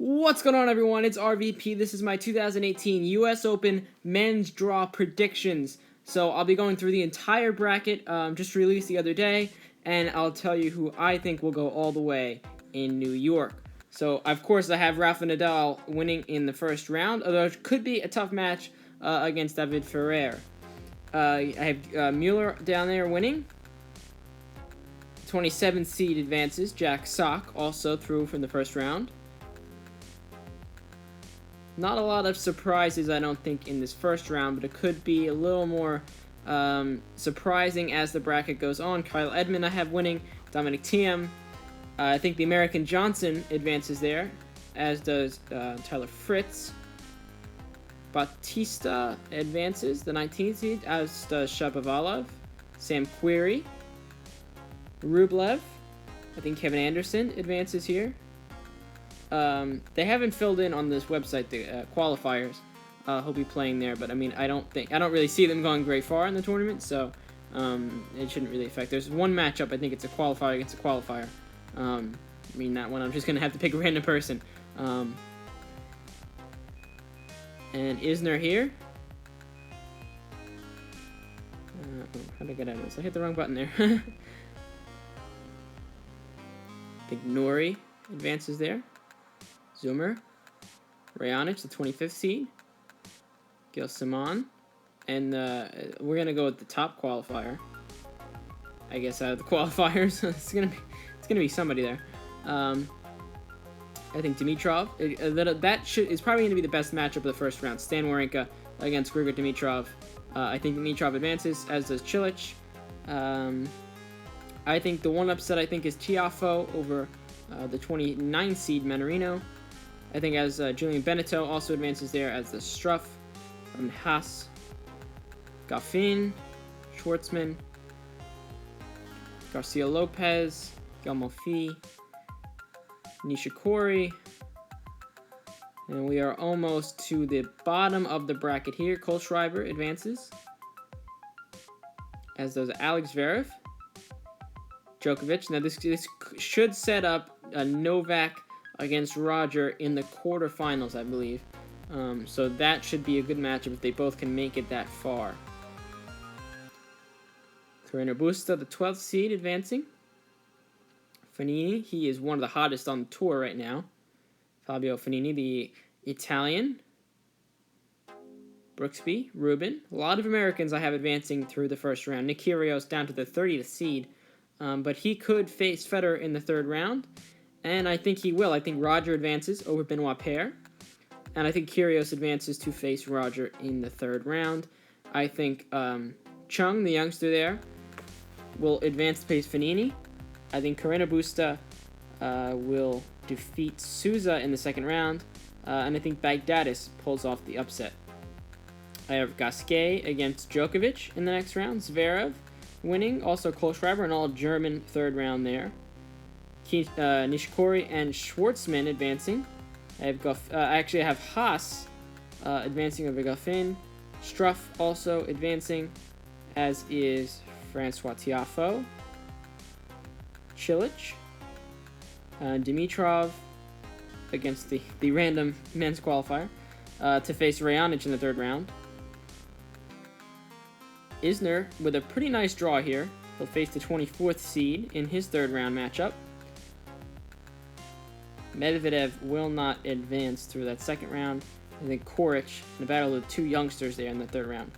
What's going on, everyone? It's RVP. This is my 2018 US Open men's draw predictions. So I'll be going through the entire bracket, just released the other day, and I'll tell you who I think will go all the way in New York. So, of course, I have Rafael Nadal winning in the first round, although it could be a tough match against David Federer. I have Mueller down there winning. 27th seed advances. Jack Sock also through from the first round. Not a lot of surprises, I don't think, in this first round, but it could be a little more surprising as the bracket goes on. Kyle Edmund I have winning. Dominic Thiem. I think the American Johnson advances there, as does Tyler Fritz. Bautista advances, the 19th seed, as does Shapovalov. Sam Querrey. Rublev. I think Kevin Anderson advances here. They haven't filled in on this website the qualifiers. He'll be playing there, but I mean, I don't really see them going very far in the tournament, so it shouldn't really affect. There's one matchup. I think it's a qualifier against a qualifier. I mean, that one I'm just gonna have to pick a random person. And Isner here. How did I get out of this? I hit the wrong button there. I think Nori advances there. Zoomer, Raonic, the 25th seed, Gil Simon, and we're gonna go with the top qualifier. I guess out of the qualifiers, it's gonna be somebody there. I think Dimitrov. Is probably gonna be the best matchup of the first round. Stan Wawrinka against Grigor Dimitrov. I think Dimitrov advances, as does Cilic. I think the one upset is Tiafoe over the 29th seed Mannarino. I think as Julian Benneteau also advances there, as the Struff from Haas, Goffin, Schwartzman, Garcia Lopez, Galmofi, Nishikori, and we are almost to the bottom of the bracket here. Kohlschreiber advances, as does Alex Zverev. Djokovic. Now this should set up a Novak against Roger in the quarterfinals, I believe. So that should be a good matchup if they both can make it that far. Carreño Busta, the 12th seed, advancing. Fognini, he is one of the hottest on the tour right now. Fabio Fognini, the Italian. Brooksby, Rubin. A lot of Americans I have advancing through the first round. Nick Kyrgios down to the 30th seed. But he could face Federer in the third round. And I think he will. I think Roger advances over Benoit Paire. And I think Kyrgios advances to face Roger in the third round. I think Chung, the youngster there, will advance to face Fognini. I think Carreño Busta will defeat Souza in the second round. And I think Bagdatis pulls off the upset. I have Gasquet against Djokovic in the next round. Zverev winning. Also Kohlschreiber, an all-German third round there. Nishikori and Schwartzman advancing. I have Haas advancing over Goffin. Struff also advancing, as is Francois Tiafoe. Cilic. Dimitrov against the random men's qualifier to face Raonic in the third round. Isner with a pretty nice draw here. He'll face the 24th seed in his third round matchup. Medvedev will not advance through that second round. I think Coric in the battle of the two youngsters there in the third round.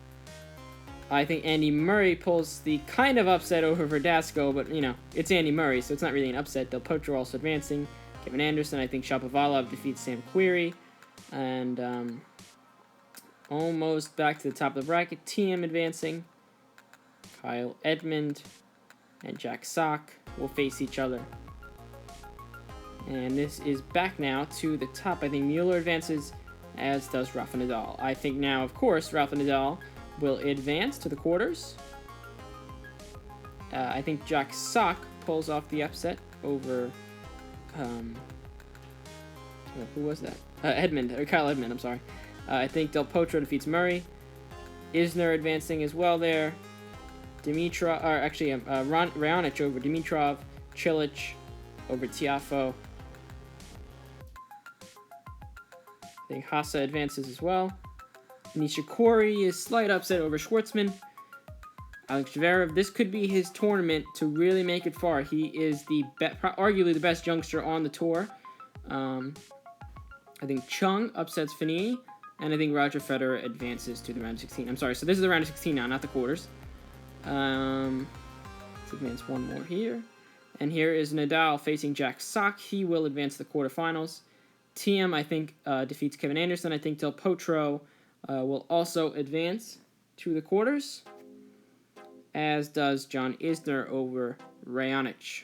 I think Andy Murray pulls the kind of upset over Verdasco, but, you know, it's Andy Murray, so it's not really an upset. Del Potro also advancing. Kevin Anderson, I think Shapovalov defeats Sam Querrey. And almost back to the top of the bracket. Thiem advancing. Kyle Edmund and Jack Sock will face each other. And this is back now to the top. I think Mueller advances, as does Rafa Nadal. I think now, of course, Rafa Nadal will advance to the quarters. I think Jack Sock pulls off the upset over... who was that? Kyle Edmund, I'm sorry. I think Del Potro defeats Murray. Isner advancing as well there. Raonic over Dimitrov. Cilic over Tiafoe. I think Hassa advances as well. Nishikori is slight upset over Schwartzman. Alex Zverev, this could be his tournament to really make it far. He is arguably the best youngster on the tour. I think Chung upsets Fognini, and I think Roger Federer advances to the round of 16. I'm sorry, so this is the round of 16 now, not the quarters. Let's advance one more here. And here is Nadal facing Jack Sock. He will advance to the quarterfinals. Thiem, I think, defeats Kevin Anderson. I think Del Potro will also advance to the quarters, as does John Isner over Raonic.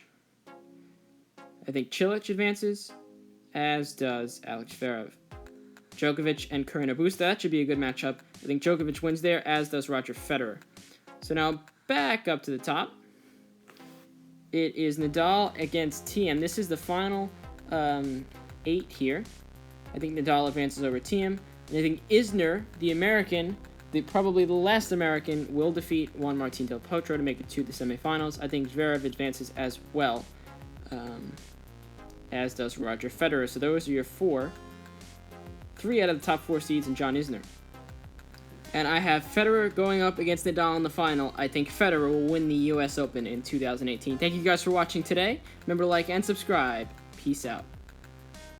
I think Cilic advances, as does Alex Zverev. Djokovic and Carreño Busta, that should be a good matchup. I think Djokovic wins there, as does Roger Federer. So now back up to the top. It is Nadal against Thiem. This is the final 8 here. I think Nadal advances over Thiem. And I think Isner, the American, probably the last American, will defeat Juan Martín Del Potro to make it to the semifinals. I think Zverev advances as well, as does Roger Federer. So those are your 4. 3 out of the top 4 seeds and John Isner. And I have Federer going up against Nadal in the final. I think Federer will win the US Open in 2018. Thank you guys for watching today. Remember to like and subscribe. Peace out.